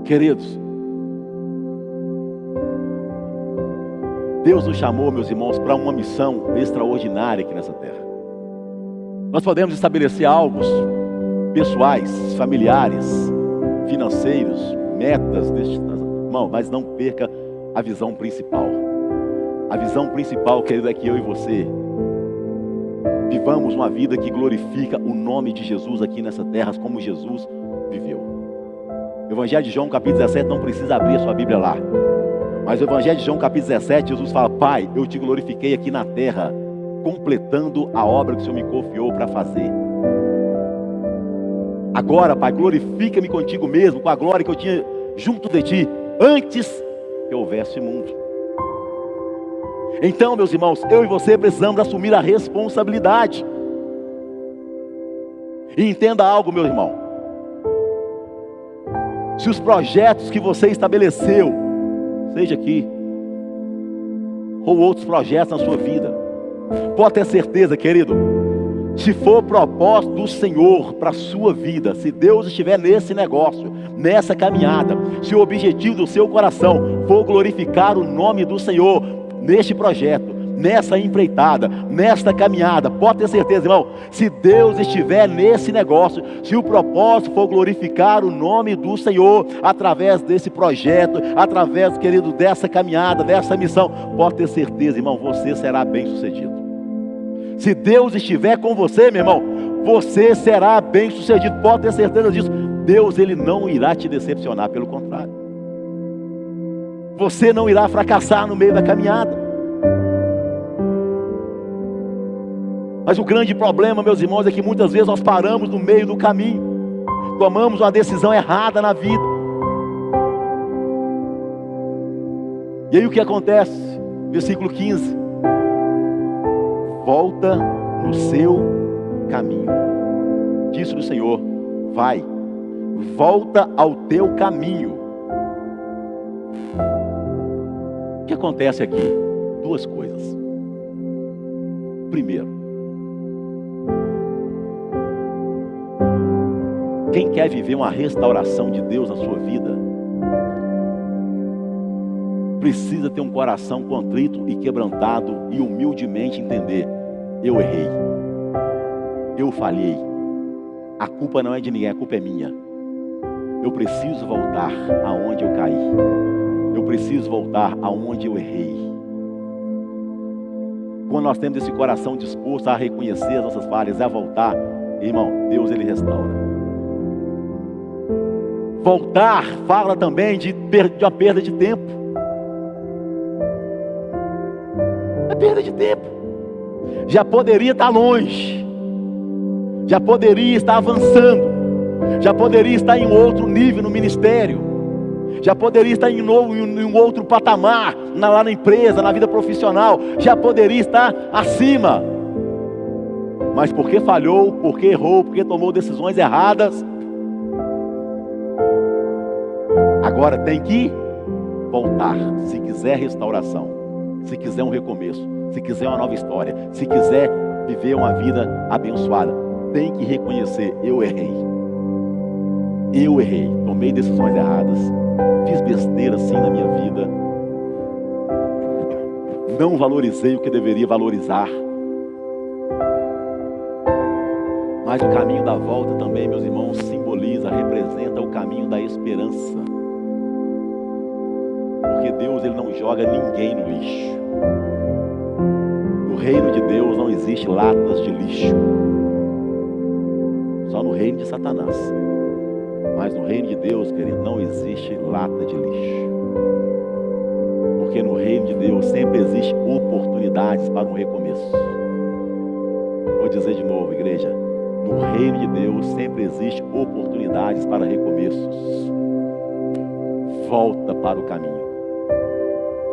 Queridos, Deus nos chamou, meus irmãos, para uma missão extraordinária aqui nessa terra. Nós podemos estabelecer algo pessoais, familiares, financeiros, metas, irmão, mas não perca a visão principal. A visão principal, querido, é que eu e você vivamos uma vida que glorifica o nome de Jesus aqui nessa terra, como Jesus viveu. O Evangelho de João, capítulo 17, não precisa abrir a sua Bíblia lá. Mas o Evangelho de João, capítulo 17, Jesus fala: Pai, eu te glorifiquei aqui na terra, completando a obra que o Senhor me confiou para fazer. Agora, Pai, glorifica-me contigo mesmo, com a glória que eu tinha junto de ti, antes que houvesse mundo. Então, meus irmãos, eu e você precisamos assumir a responsabilidade. E entenda algo, meu irmão. Se os projetos que você estabeleceu, seja aqui, ou outros projetos na sua vida, pode ter certeza, querido, se for propósito do Senhor para a sua vida, se Deus estiver nesse negócio, nessa caminhada, se o objetivo do seu coração for glorificar o nome do Senhor neste projeto, nessa empreitada, nesta caminhada, pode ter certeza, irmão, se Deus estiver nesse negócio, se o propósito for glorificar o nome do Senhor através desse projeto, através, querido, dessa caminhada, dessa missão, pode ter certeza, irmão, você será bem sucedido. Se Deus estiver com você, meu irmão, você será bem sucedido, pode ter certeza disso. Deus, Ele não irá te decepcionar, pelo contrário, você não irá fracassar no meio da caminhada. Mas o grande problema, meus irmãos, é que muitas vezes nós paramos no meio do caminho, tomamos uma decisão errada na vida. E aí o que acontece? Versículo 15: volta no seu caminho. Disse o Senhor: vai, volta ao teu caminho. O que acontece aqui? Duas coisas. Quem quer viver uma restauração de Deus na sua vida, precisa ter um coração contrito e quebrantado e humildemente entender: eu errei, eu falhei, a culpa não é de ninguém, a culpa é minha. Eu preciso voltar aonde eu caí, eu preciso voltar aonde eu errei. Quando nós temos esse coração disposto a reconhecer as nossas falhas e a voltar, irmão, Deus ele restaura. Voltar fala também de uma perda de tempo. É perda de tempo. Já poderia estar longe, já poderia estar avançando, já poderia estar em outro nível no ministério, já poderia estar em um outro patamar lá na empresa, na vida profissional, já poderia estar acima. Mas porque falhou, porque errou, porque tomou decisões erradas, agora tem que voltar. Se quiser restauração, se quiser um recomeço, se quiser uma nova história, se quiser viver uma vida abençoada, tem que reconhecer: eu errei, tomei decisões erradas, fiz besteira sim na minha vida, não valorizei o que deveria valorizar. Mas o caminho da volta também, meus irmãos, simboliza, representa o caminho da esperança. Porque Deus ele não joga ninguém no lixo. No reino de Deus não existe latas de lixo. Só no reino de Satanás. Mas no reino de Deus, querido, não existe lata de lixo. Porque no reino de Deus sempre existe oportunidades para um recomeço. Vou dizer de novo, igreja. No reino de Deus sempre existe oportunidades para recomeços. Volta para o caminho.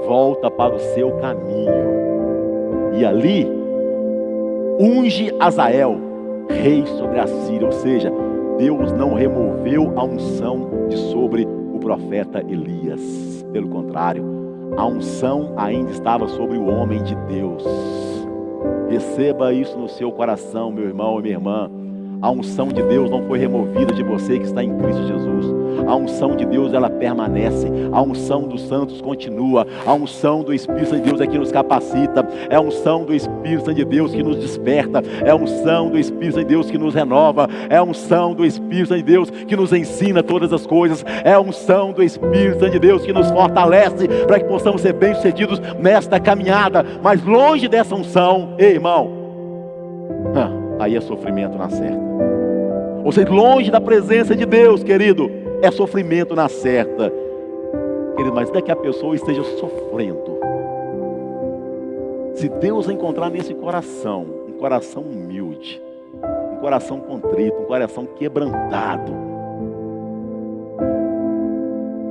Volta para o seu caminho. E ali, unge Azael, rei sobre a Síria. Ou seja, Deus não removeu a unção de sobre o profeta Elias. Pelo contrário, a unção ainda estava sobre o homem de Deus. Receba isso no seu coração, meu irmão e minha irmã. A unção de Deus não foi removida de você que está em Cristo Jesus. A unção de Deus, ela permanece. A unção dos santos continua. A unção do Espírito Santo de Deus é que nos capacita. É a unção do Espírito Santo de Deus que nos desperta. É a unção do Espírito Santo de Deus que nos renova. É a unção do Espírito Santo de Deus que nos ensina todas as coisas. É a unção do Espírito Santo de Deus que nos fortalece para que possamos ser bem-sucedidos nesta caminhada. Mas longe dessa unção, ei, irmão, aí é sofrimento na certa. Ou seja, longe da presença de Deus, querido, é sofrimento na certa. Querido, mas daqui a pessoa esteja sofrendo, se Deus encontrar nesse coração, um coração humilde, um coração contrito, um coração quebrantado,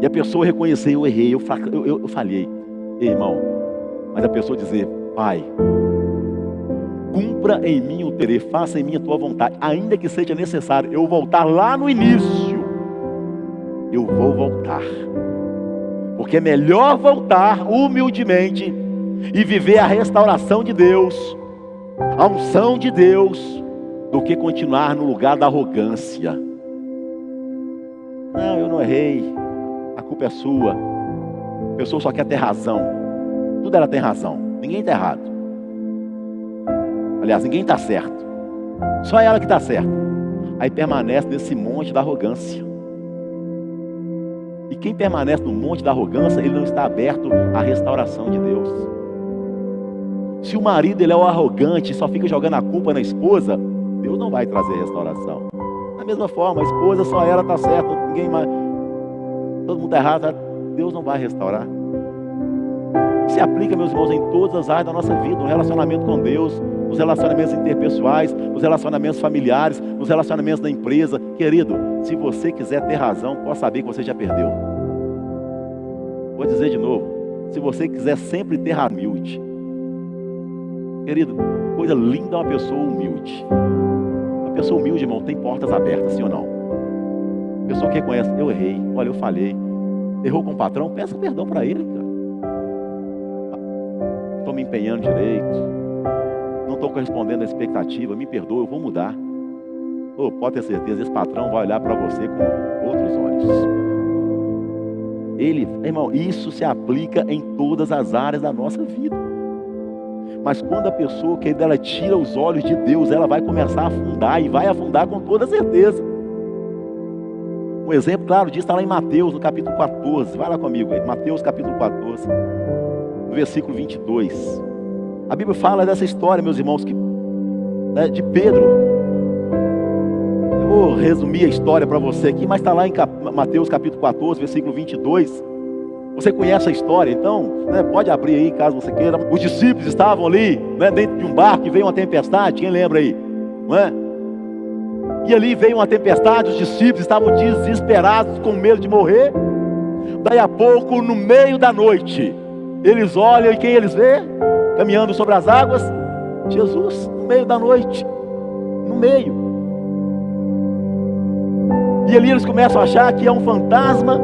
e a pessoa reconhecer: eu errei, eu falhei, irmão, mas a pessoa dizer: Pai, cumpra em mim o querer, faça em mim a tua vontade, ainda que seja necessário eu voltar lá no início, eu vou voltar, porque é melhor voltar humildemente e viver a restauração de Deus, a unção de Deus, do que continuar no lugar da arrogância. Não, eu não errei, a culpa é sua. A pessoa só quer ter razão, tudo ela tem razão, ninguém está errado. Aliás, ninguém está certo, só ela que está certa. Aí permanece nesse monte da arrogância. E quem permanece no monte da arrogância, ele não está aberto à restauração de Deus. Se o marido ele é o arrogante e só fica jogando a culpa na esposa, Deus não vai trazer restauração. Da mesma forma, a esposa só ela está certa, ninguém mais, todo mundo está errado, Deus não vai restaurar. Se aplica, meus irmãos, em todas as áreas da nossa vida, no relacionamento com Deus, nos relacionamentos interpessoais, nos relacionamentos familiares, nos relacionamentos da empresa. Querido, se você quiser ter razão, pode saber que você já perdeu. Vou dizer de novo, se você quiser sempre ter razão, humilde. Querido, coisa linda é uma pessoa humilde. Uma pessoa humilde, irmão, tem portas abertas, sim ou não? A pessoa que reconhece: eu errei, olha, eu falhei. Errou com o patrão, peça perdão para ele, cara. Estou me empenhando direito, não estou correspondendo à expectativa, me perdoa, eu vou mudar. Pode ter certeza, esse patrão vai olhar para você com outros olhos. Irmão, isso se aplica em todas as áreas da nossa vida. Mas quando a pessoa, querida, ela tira os olhos de Deus, ela vai começar a afundar, e vai afundar com toda certeza. Um exemplo claro disso está lá em Mateus, no capítulo 14. Vai lá comigo aí, Mateus capítulo 14, no versículo 22. A Bíblia fala dessa história, meus irmãos, de Pedro. Eu vou resumir a história para você aqui, mas está lá em Mateus capítulo 14, versículo 22. Você conhece a história, então, pode abrir aí, caso você queira. Os discípulos estavam ali, dentro de um barco, e veio uma tempestade, quem lembra aí? Não é? E ali veio uma tempestade, os discípulos estavam desesperados, com medo de morrer. Daí a pouco, no meio da noite, eles olham, e quem eles vê? Caminhando sobre as águas? Jesus, no meio da noite. No meio. E ali eles começam a achar que é um fantasma.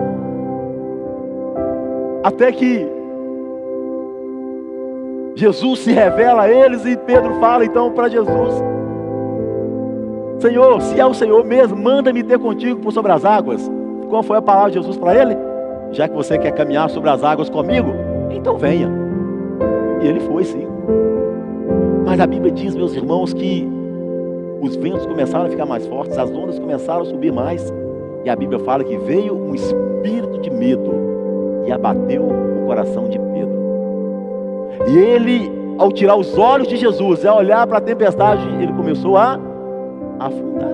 Até que Jesus se revela a eles, e Pedro fala então para Jesus: Senhor, se é o Senhor mesmo, manda-me ter contigo por sobre as águas. Qual foi a palavra de Jesus para ele? Já que você quer caminhar sobre as águas comigo, então venha. E ele foi, sim. Mas a Bíblia diz, meus irmãos, que os ventos começaram a ficar mais fortes, as ondas começaram a subir mais, e a Bíblia fala que veio um espírito de medo e abateu o coração de Pedro. E ele, ao tirar os olhos de Jesus, ao olhar para a tempestade, ele começou a afundar.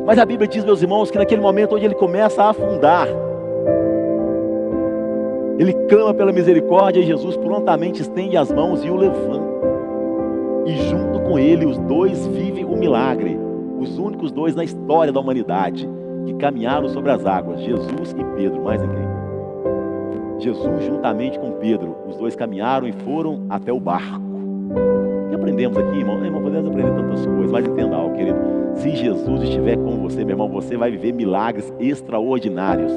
Mas a Bíblia diz, meus irmãos, que naquele momento onde ele começa a afundar, ele clama pela misericórdia, e Jesus prontamente estende as mãos e o levanta. E junto com ele, os dois vivem o milagre. Os únicos dois na história da humanidade que caminharam sobre as águas, Jesus e Pedro, mais ninguém. Jesus juntamente com Pedro, os dois caminharam e foram até o barco. O que aprendemos aqui, irmão? Irmão, podemos aprender tantas coisas, mas entenda algo, querido. Se Jesus estiver com você, meu irmão, você vai viver milagres extraordinários.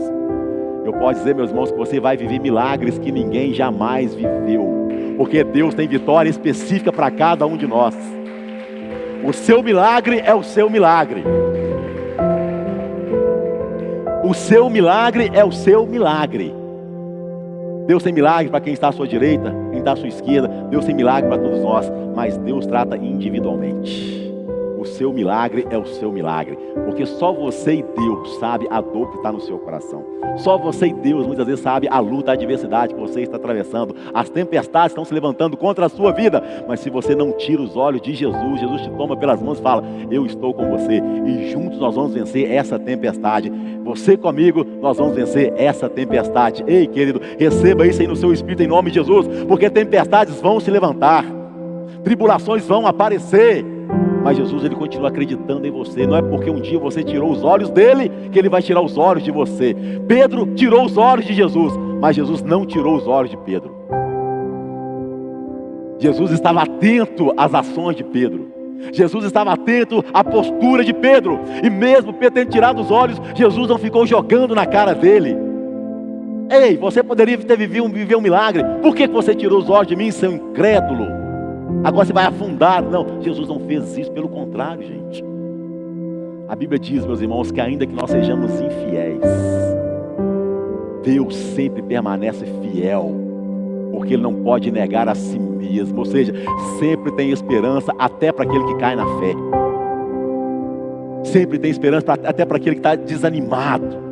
Eu posso dizer, meus irmãos, que você vai viver milagres que ninguém jamais viveu, porque Deus tem vitória específica para cada um de nós. O seu milagre é o seu milagre. O seu milagre é o seu milagre. Deus tem milagre para quem está à sua direita, quem está à sua esquerda. Deus tem milagre para todos nós, mas Deus trata individualmente. O seu milagre é o seu milagre, porque só você e Deus sabe a dor que está no seu coração. Só você e Deus muitas vezes sabe a luta, a adversidade que você está atravessando. As tempestades estão se levantando contra a sua vida, mas se você não tira os olhos de Jesus, Jesus te toma pelas mãos e fala: eu estou com você, e juntos nós vamos vencer essa tempestade. Você comigo, nós vamos vencer essa tempestade. Ei, querido, receba isso aí no seu espírito em nome de Jesus, porque tempestades vão se levantar, tribulações vão aparecer, mas Jesus, ele continua acreditando em você. Não é porque um dia você tirou os olhos dele que ele vai tirar os olhos de você. Pedro tirou os olhos de Jesus, mas Jesus não tirou os olhos de Pedro. Jesus estava atento às ações de Pedro. Jesus estava atento à postura de Pedro. E mesmo Pedro tendo tirado os olhos, Jesus não ficou jogando na cara dele. Ei, você poderia ter vivido um milagre. Por que você tirou os olhos de mim, seu incrédulo? Agora você vai afundar. Não, Jesus não fez isso, pelo contrário, gente. A Bíblia diz, meus irmãos, que ainda que nós sejamos infiéis, Deus sempre permanece fiel, porque Ele não pode negar a si mesmo. Ou seja, sempre tem esperança até para aquele que cai na fé. Sempre tem esperança até para aquele que está desanimado.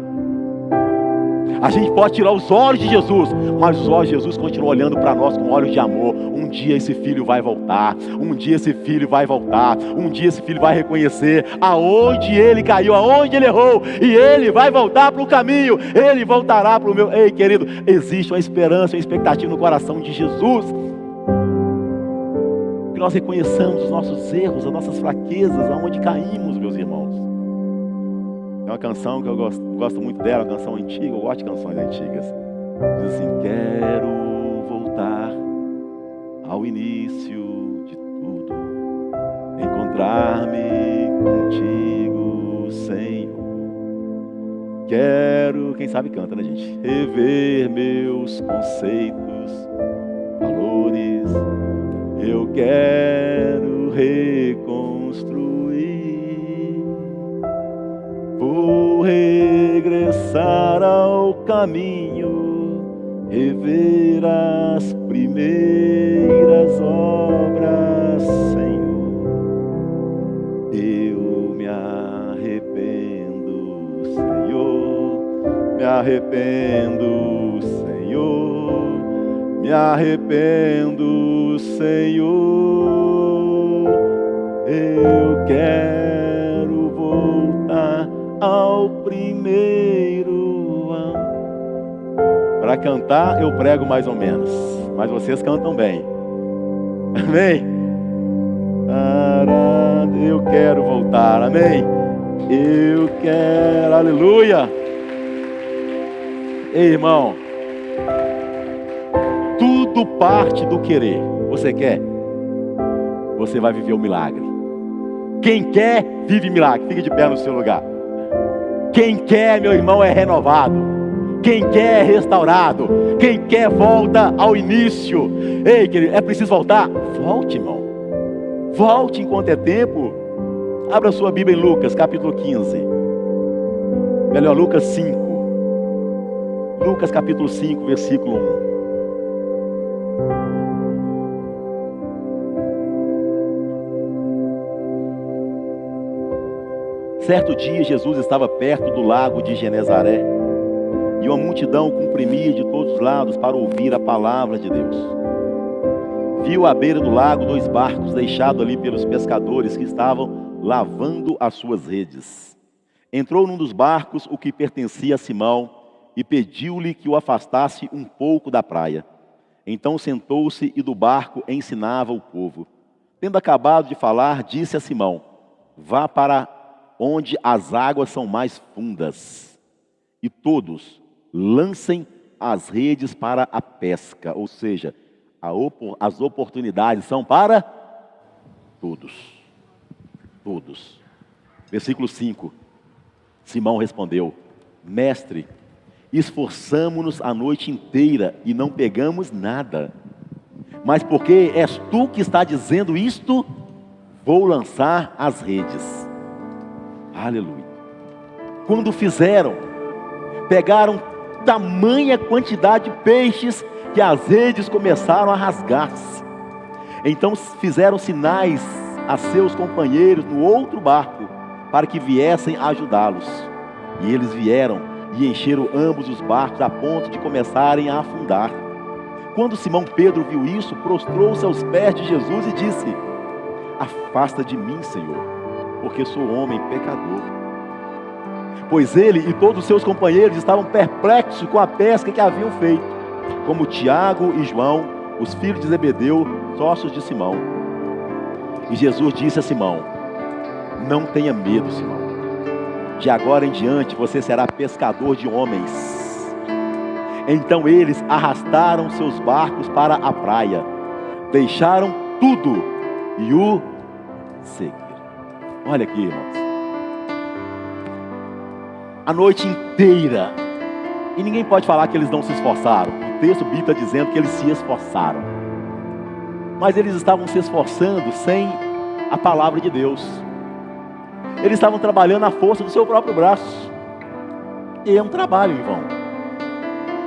A gente pode tirar os olhos de Jesus, mas os olhos de Jesus continuam olhando para nós com olhos de amor. Um dia esse filho vai voltar. Um dia esse filho vai voltar. Um dia esse filho vai reconhecer aonde ele caiu, aonde ele errou, e ele vai voltar para o caminho. Ele voltará para o meu... Ei, querido, existe uma esperança, uma expectativa no coração de Jesus. Que nós reconheçamos os nossos erros, as nossas fraquezas, aonde caímos, meus irmãos. É uma canção que eu gosto muito dela, uma canção antiga. Eu gosto de canções antigas. Diz assim: quero voltar ao início de tudo, encontrar-me contigo, Senhor. Quero, quem sabe canta, né, gente? Rever meus conceitos, valores. Eu quero reconhecer reconstruir. Vou regressar ao caminho, rever as primeiras obras, Senhor. Eu me arrependo, Senhor, me arrependo, Senhor, me arrependo, Senhor. Eu quero voltar ao primeiro amor. Para cantar eu prego mais ou menos, mas vocês cantam bem. Amém? Eu quero voltar, amém? Eu quero, aleluia. Ei, irmão, tudo parte do querer. Você quer? Você vai viver o milagre. Quem quer, vive milagre. Fique de pé no seu lugar. Quem quer, meu irmão, é renovado. Quem quer é restaurado. Quem quer volta ao início. Ei, querido, é preciso voltar? Volte, irmão. Volte enquanto é tempo. Abra sua Bíblia em Lucas, capítulo 15. Melhor, Lucas 5. Lucas, capítulo 5, versículo 1. Certo dia, Jesus estava perto do lago de Genezaré, e uma multidão o comprimia de todos os lados para ouvir a palavra de Deus. Viu à beira do lago 2 barcos deixados ali pelos pescadores que estavam lavando as suas redes. Entrou num dos barcos, o que pertencia a Simão, e pediu-lhe que o afastasse um pouco da praia. Então sentou-se e do barco ensinava o povo. Tendo acabado de falar, disse a Simão: vá para onde as águas são mais fundas, e todos lancem as redes para a pesca. Ou seja, as oportunidades são para todos. Todos. Versículo 5. Simão respondeu: mestre, esforçamo-nos a noite inteira e não pegamos nada. Mas porque és tu que está dizendo isto, vou lançar as redes. Aleluia. Quando fizeram, pegaram tamanha quantidade de peixes que as redes começaram a rasgar-se. Então fizeram sinais a seus companheiros no outro barco para que viessem ajudá-los. E eles vieram e encheram ambos os barcos a ponto de começarem a afundar. Quando Simão Pedro viu isso, prostrou-se aos pés de Jesus e disse: afasta de mim, Senhor, porque sou homem pecador. Pois ele e todos os seus companheiros estavam perplexos com a pesca que haviam feito, como Tiago e João, os filhos de Zebedeu, sócios de Simão. E Jesus disse a Simão: não tenha medo, Simão. De agora em diante você será pescador de homens. Então eles arrastaram seus barcos para a praia, deixaram tudo e o seguiram. Olha aqui, irmãos. A noite inteira. E ninguém pode falar que eles não se esforçaram. O texto bíblico está dizendo que eles se esforçaram. Mas eles estavam se esforçando sem a palavra de Deus. Eles estavam trabalhando à força do seu próprio braço. E é um trabalho em vão.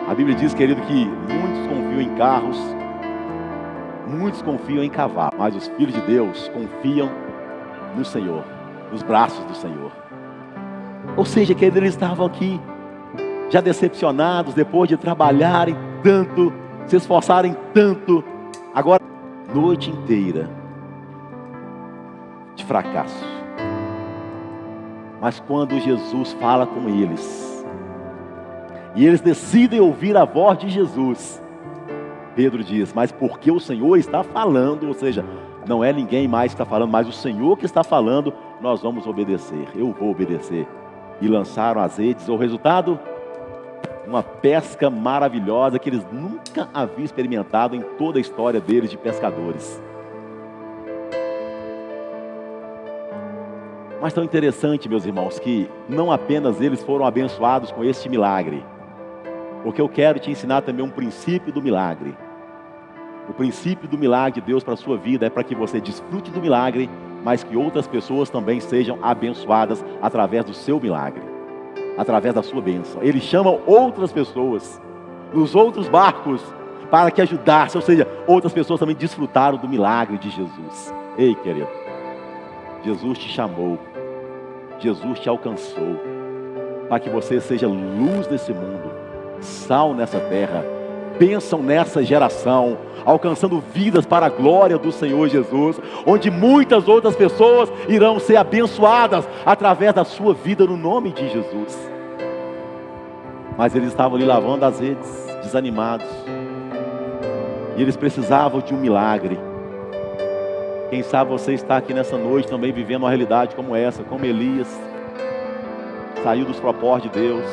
A Bíblia diz, querido, que muitos confiam em carros, muitos confiam em cavalos, mas os filhos de Deus confiam no Senhor, nos braços do Senhor. Ou seja, querido, eles estavam aqui, já decepcionados, depois de trabalharem tanto, se esforçarem tanto, agora, noite inteira de fracasso. Mas quando Jesus fala com eles, e eles decidem ouvir a voz de Jesus, Pedro diz: mas porque o Senhor está falando, ou seja, não é ninguém mais que está falando, mas o Senhor que está falando, nós vamos obedecer, eu vou obedecer. E lançaram as redes. O resultado? Uma pesca maravilhosa que eles nunca haviam experimentado em toda a história deles de pescadores. Mas tão interessante, meus irmãos, que não apenas eles foram abençoados com este milagre, porque eu quero te ensinar também um princípio do milagre. O princípio do milagre de Deus para a sua vida é para que você desfrute do milagre mas que outras pessoas também sejam abençoadas através do seu milagre, através da sua bênção. Ele chama outras pessoas nos outros barcos para que ajudassem, ou seja, outras pessoas também desfrutaram do milagre de Jesus. Ei, querido, Jesus te chamou, Jesus te alcançou, para que você seja luz desse mundo, sal nessa terra, bênção nessa geração, alcançando vidas para a glória do Senhor Jesus, onde muitas outras pessoas irão ser abençoadas através da sua vida no nome de Jesus. Mas eles estavam ali lavando as redes, desanimados, e eles precisavam de um milagre. Quem sabe você está aqui nessa noite também vivendo uma realidade como essa, como Elias, saiu dos propósitos de Deus,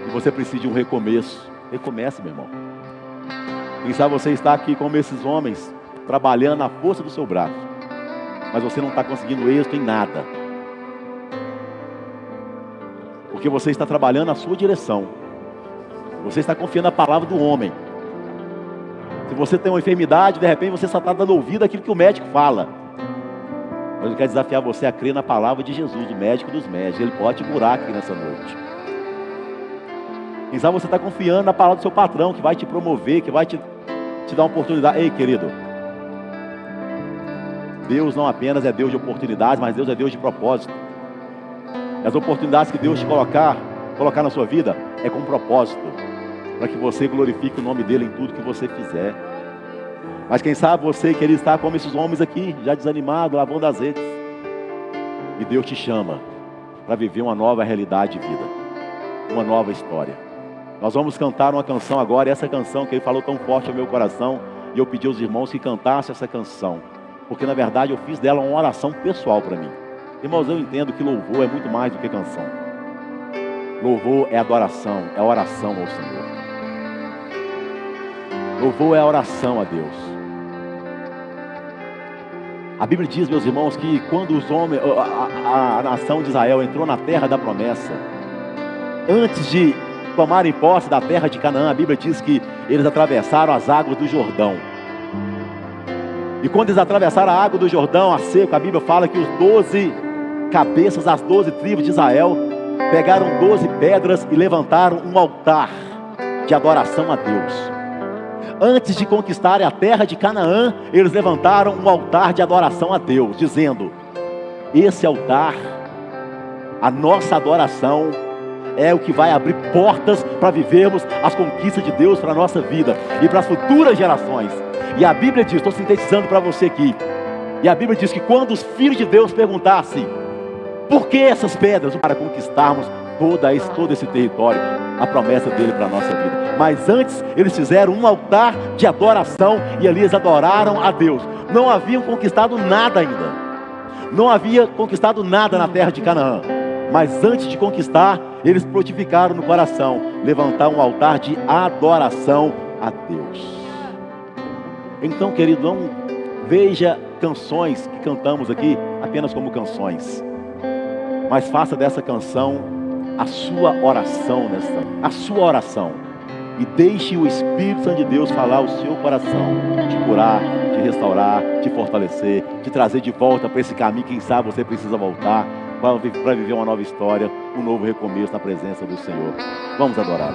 e você precisa de um recomeço. Recomece, meu irmão. Quem sabe você está aqui como esses homens, trabalhando na força do seu braço, mas você não está conseguindo êxito em nada, porque você está trabalhando na sua direção, você está confiando na palavra do homem. Se você tem uma enfermidade, de repente você só está dando ouvido àquilo que o médico fala. Mas eu quero desafiar você a crer na palavra de Jesus, do médico dos médicos. Ele pode te curar aqui nessa noite. Quem sabe você está confiando na palavra do seu patrão, que vai te promover, que vai te dar uma oportunidade. Ei, querido, Deus não apenas é Deus de oportunidades, mas Deus é Deus de propósito. E as oportunidades que Deus te colocar na sua vida é com propósito, para que você glorifique o nome dele em tudo que você fizer. Mas quem sabe você, querido, está como esses homens aqui, já desanimado, lavando as redes, e Deus te chama para viver uma nova realidade de vida, uma nova história. Nós vamos cantar uma canção agora, e essa canção que ele falou tão forte ao meu coração, e eu pedi aos irmãos que cantassem essa canção, porque na verdade eu fiz dela uma oração pessoal para mim. Irmãos, eu entendo que louvor é muito mais do que canção. Louvor é adoração, é oração ao Senhor. Louvor é oração a Deus. A Bíblia diz, meus irmãos, que quando os homens, a nação de Israel entrou na terra da promessa, antes de tomarem posse da terra de Canaã, a Bíblia diz que eles atravessaram as águas do Jordão. E quando eles atravessaram a água do Jordão a seco, a Bíblia fala que os 12 cabeças, as 12 tribos de Israel, pegaram 12 pedras e levantaram um altar de adoração a Deus. Antes de conquistarem a terra de Canaã, eles levantaram um altar de adoração a Deus, dizendo: esse altar, a nossa adoração, é o que vai abrir portas para vivermos as conquistas de Deus para a nossa vida e para as futuras gerações. E a Bíblia diz, estou sintetizando para você aqui, e a Bíblia diz que quando os filhos de Deus perguntassem: por que essas pedras? Para conquistarmos todo esse território, a promessa dele para a nossa vida. Mas antes eles fizeram um altar de adoração, e ali eles adoraram a Deus. Não haviam conquistado nada ainda, não havia conquistado nada na terra de Canaã, mas antes de conquistar, eles prontificaram no coração levantar um altar de adoração a Deus. Então, querido, não veja canções que cantamos aqui apenas como canções, mas faça dessa canção a sua oração a sua oração, e deixe o Espírito Santo de Deus falar o seu coração, te curar, te restaurar, te fortalecer, te trazer de volta para esse caminho. Quem sabe você precisa voltar para viver uma nova história, um novo recomeço na presença do Senhor. Vamos adorar.